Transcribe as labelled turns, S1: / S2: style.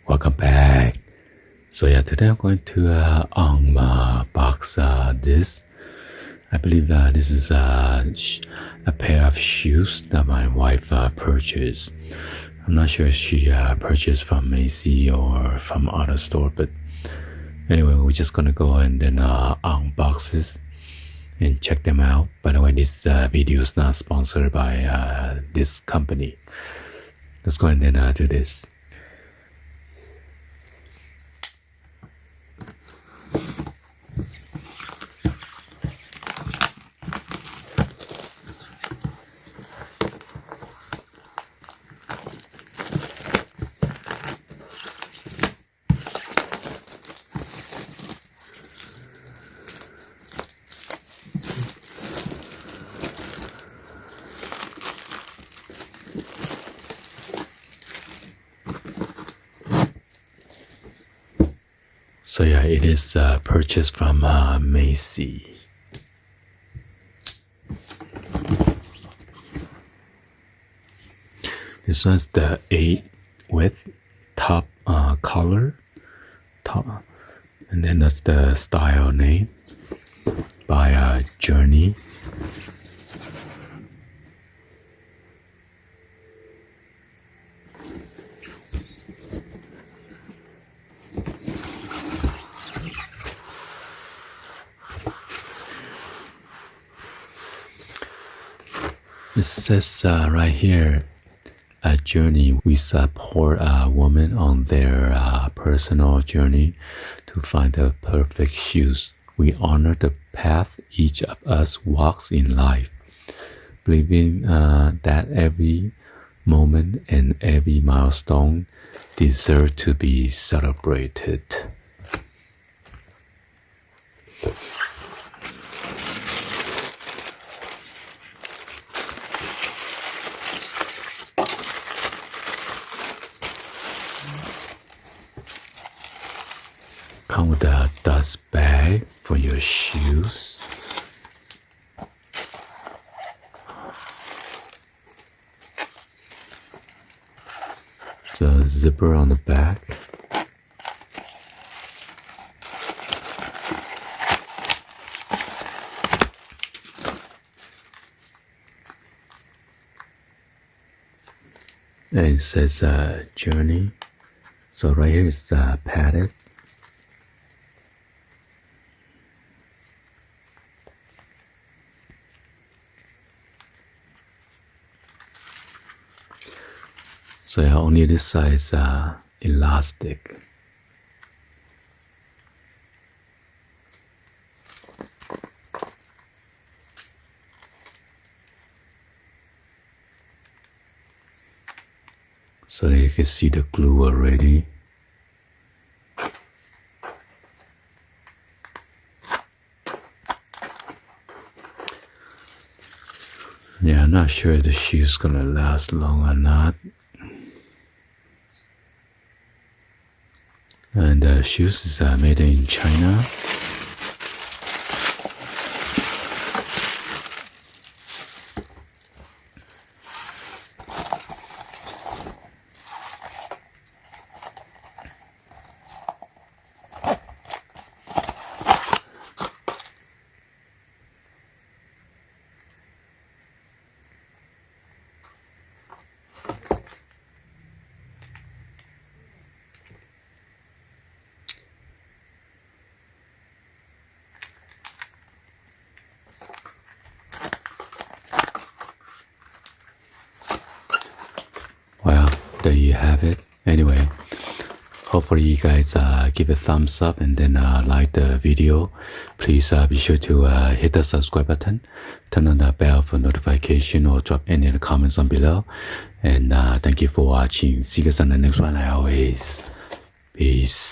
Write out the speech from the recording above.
S1: Welcome back. So yeah, today I'm going to unbox this. I believe this is a pair of shoes that my wife purchased. I'm not sure if she purchased from Macy or from other store, but anyway, we're just gonna go and then unbox this and check them out. By the way, this video is not sponsored by this company. Let's go and then do this. So yeah, it is purchased from Macy. This one's the 8 width top color, top, and then that's the style name by JOURNEE. It says right here, at JOURNEE, we support women on their personal journey to find the perfect shoes. We honor the path each of us walks in life, believing that every moment and every milestone deserve to be celebrated. Come with a dust bag for your shoes. The zipper on the back. And it says JOURNEE. So right here is padded. So yeah, only this size elastic. So that you can see the glue already. Yeah, I'm not sure if the shoe's gonna last long or not. And the shoes is made in China. Well, there you have it. Anyway, hopefully you guys give a thumbs up and then like the video. Please be sure to hit the subscribe button, turn on the bell for notification, or drop any of the comments on below. And thank you for watching. See you guys on the next one. Like always, peace.